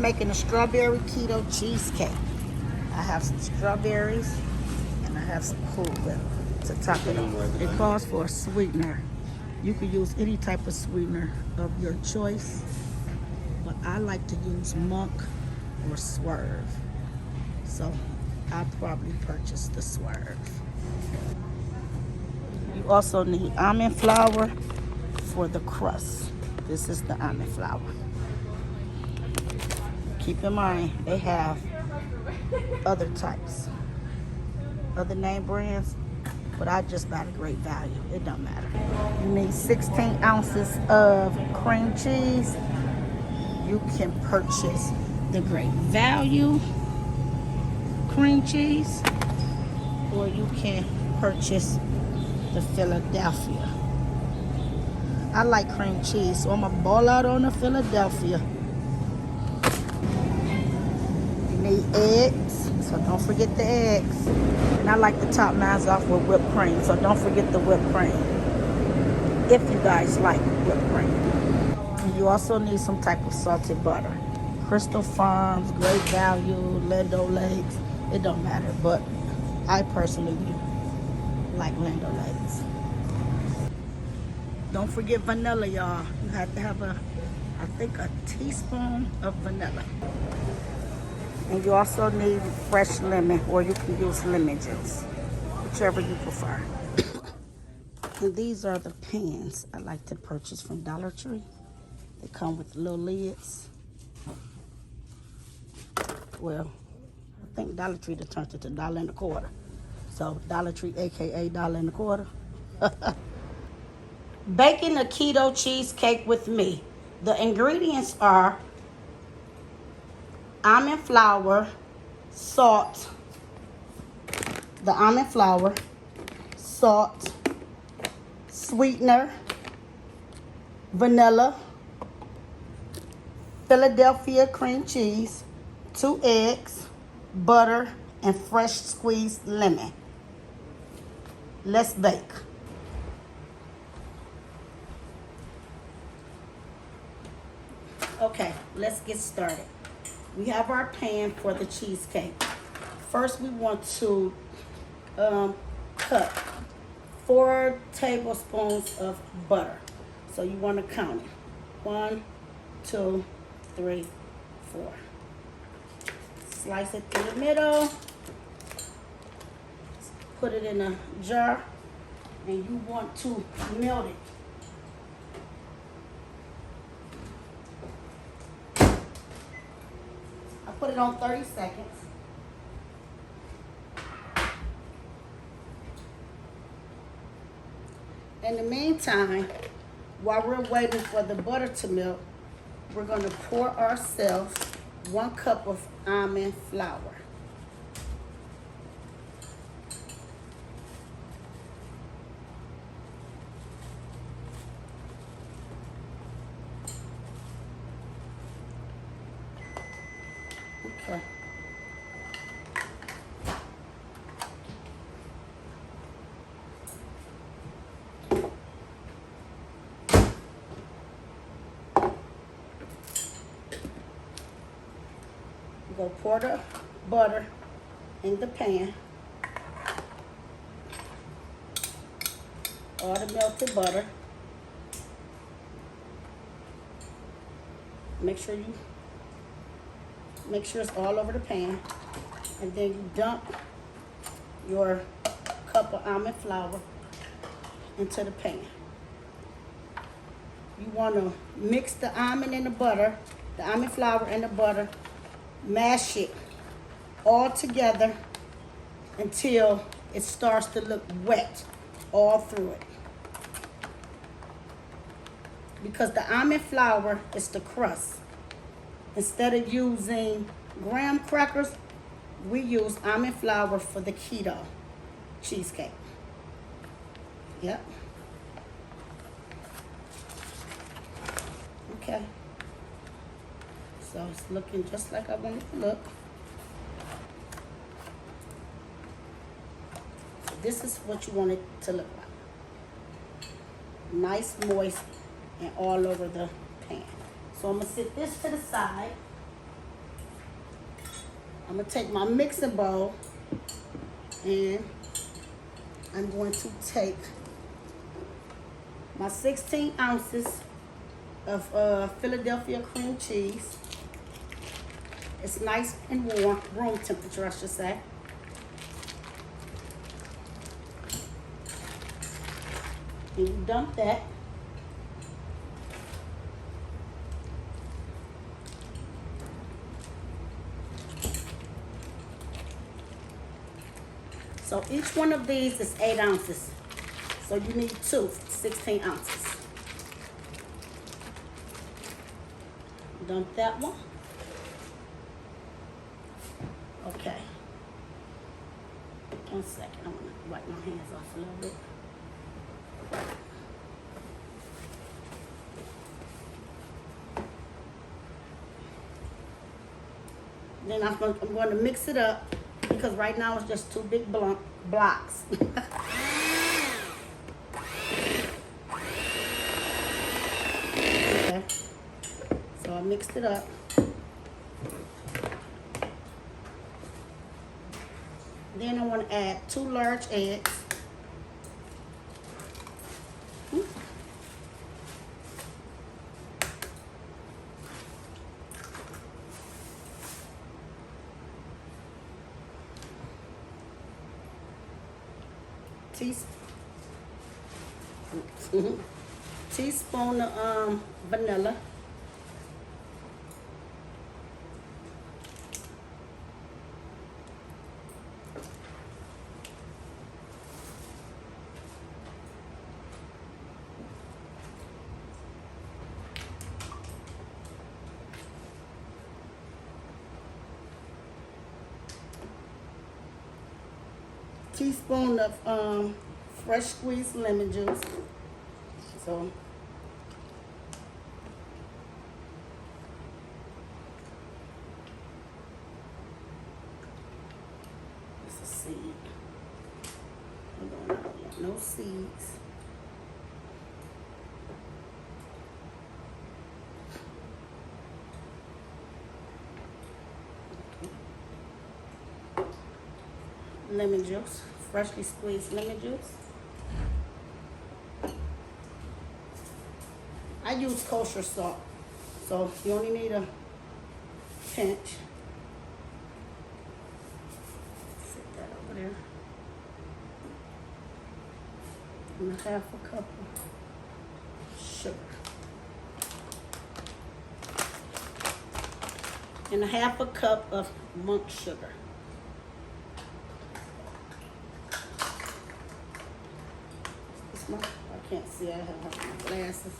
making a strawberry keto cheesecake. I have some strawberries and I have some Cool Whip to top it off. It calls for a sweetener. You can use any type of sweetener of your choice, but I like to use Monk or Swerve. So I'll probably purchase the Swerve. You also need almond flour for the crust. This is the almond flour. Keep in mind, they have other types, other name brands, but I just got a great value. It don't matter. You need 16 ounces of cream cheese. You can purchase the great value cream cheese, or you can purchase the Philadelphia. I like cream cheese, so I'm gonna ball out on the Philadelphia. You need eggs, so don't forget the eggs. And I like to top mine off with whipped cream, so don't forget the whipped cream, if you guys like whipped cream. And you also need some type of salted butter. Crystal Farms, Great Value, Lindo Lakes, it don't matter, but I personally like Lindo Lakes. Don't forget vanilla, y'all. You have to have I think a teaspoon of vanilla. And you also need fresh lemon, or you can use lemon juice, whichever you prefer. And these are the pans I like to purchase from Dollar Tree. They come with little lids. Well, I think Dollar Tree turned it to $1.25. So Dollar Tree, AKA $1.25. Baking a keto cheesecake with me. The ingredients are almond flour, salt, the almond flour, salt, sweetener, vanilla, Philadelphia cream cheese, 2 eggs, butter, and fresh squeezed lemon. Let's bake. Okay, let's get started. We have our pan for the cheesecake. First, we want to cut 4 tablespoons of butter. So you want to count it. 1, 2, 3, 4. Slice it through the middle. Put it in a jar, and you want to melt it. Put it on 30 seconds. In the meantime, while we're waiting for the butter to melt, we're going to pour ourselves 1 cup of almond flour. Okay. We're going to pour the butter in the pan. All the melted butter. Make sure it's all over the pan, and then you dump your cup of almond flour into the pan. You want to mix the almond and the butter, the almond flour and the butter, mash it all together until it starts to look wet all through it. Because the almond flour is the crust. Instead of using graham crackers, we use almond flour for the keto cheesecake. Yep. Okay. So it's looking just like I want it to look. This is what you want it to look like. Nice, moist, and all over the pan. So I'm going to set this to the side. I'm gonna take my mixing bowl and I'm going to take my 16 ounces of Philadelphia cream cheese. It's nice and warm, room temperature, I should say. And you dump that. So each one of these is 8 ounces. So you need 16 ounces. Dump that one. Okay. 1 second. I'm going to wipe my hands off a little bit. Then I'm going to mix it up because right now it's just 2 big blocks. Okay. So I mixed it up. Then I want to add 2 large eggs. Teaspoon of vanilla. Teaspoon of fresh squeezed lemon juice. So it's a seed. I don't want no seeds. Lemon juice, freshly squeezed lemon juice. I use kosher salt, so you only need a pinch. Sit that over there. And a half a cup of sugar. And a half a cup of monk sugar. I can't see, I have my glasses.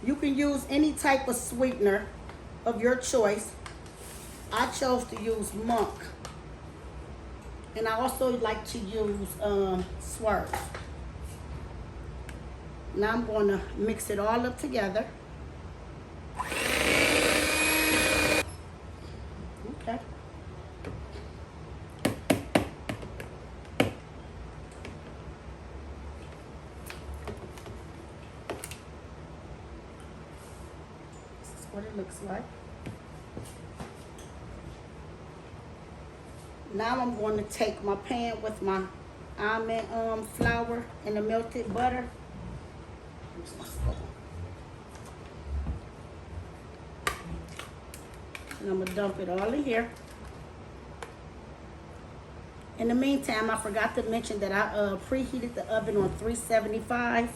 You can use any type of sweetener of your choice. I chose to use monk. And I also like to use Swerve. Now I'm going to mix it all up together. Okay. What it looks like. Now I'm going to take my pan with my almond flour and the melted butter. And I'm going to dump it all in here. In the meantime, I forgot to mention that I preheated the oven on 375.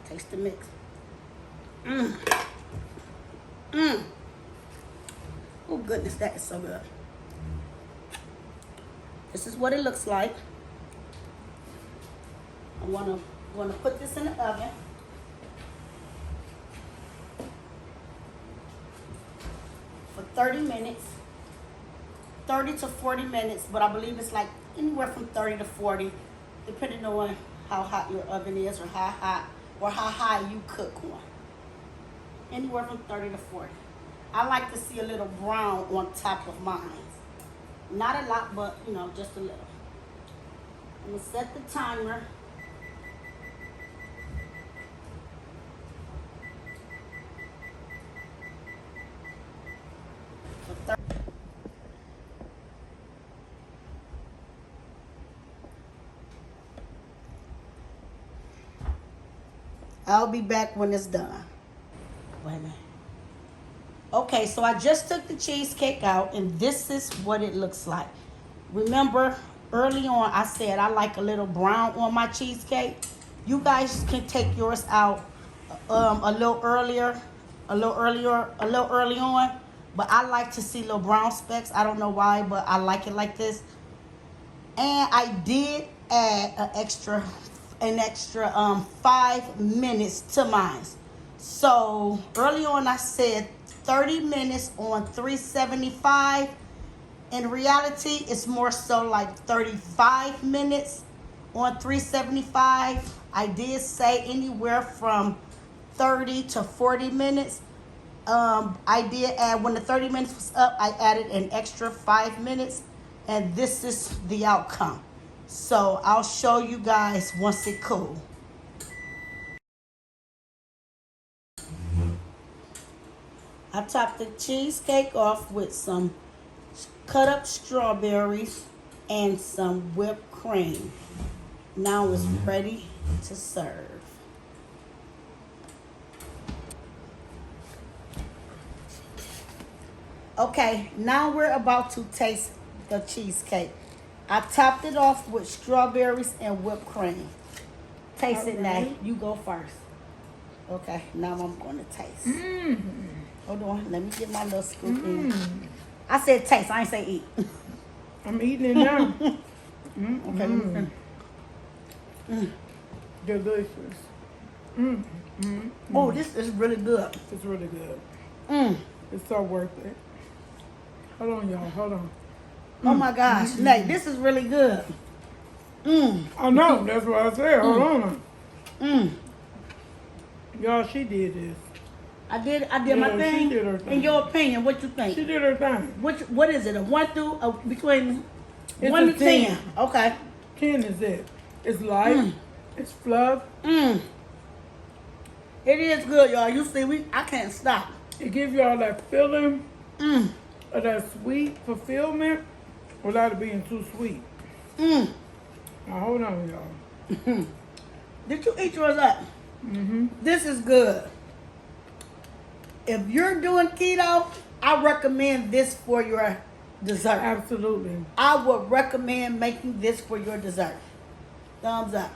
Taste the mix. Oh goodness, that is so good. This is what it looks like. I want to put this in the oven. 30 minutes, 30 to 40 minutes, but I believe it's like anywhere from 30 to 40, depending on how hot your oven is or how high you cook one. Anywhere from 30 to 40. I like to see a little brown on top of mine. Not a lot, but you know, just a little. I'm gonna set the timer. For 30. I'll be back when it's done. Wait a minute. Okay, so I just took the cheesecake out, and this is what it looks like. Remember, early on I said I like a little brown on my cheesecake. You guys can take yours out a little early on, but I like to see little brown specks. I don't know why, but I like it like this. And I did add an extra 5 minutes to mine. So early on I said 30 minutes on 375. In reality, it's more so like 35 minutes on 375. I did say anywhere from 30 to 40 minutes. I did add, when the 30 minutes was up, I added an extra 5 minutes, and this is the outcome. So I'll show you guys once it cools. I topped the cheesecake off with some cut up strawberries and some whipped cream. Now it's ready to serve. Okay, now we're about to taste the cheesecake. I topped it off with strawberries and whipped cream. Taste it now. You go first. Okay, now I'm going to taste. Hold on, let me get my little scoop in. I said taste, I ain't say eat. I'm eating it now. Okay. Delicious. Oh, this is really good. It's really good. It's so worth it. Hold on, y'all. Hold on. Oh my gosh, Nate, this is really good. I know. That's what I said. Hold on. Y'all, she did this. I did my thing. She did her thing. In your opinion, what you think? She did her thing. What is it? A 1 through between It's 1 a to 10? 10. Okay. 10 is it. It's light. It's fluff. It is good, y'all. You see, I can't stop. It gives y'all that feeling of that sweet fulfillment without it being too sweet. Now hold on, y'all. Did you eat yours up? This is good. If you're doing keto, I recommend this for your dessert. Absolutely. I would recommend making this for your dessert. Thumbs up.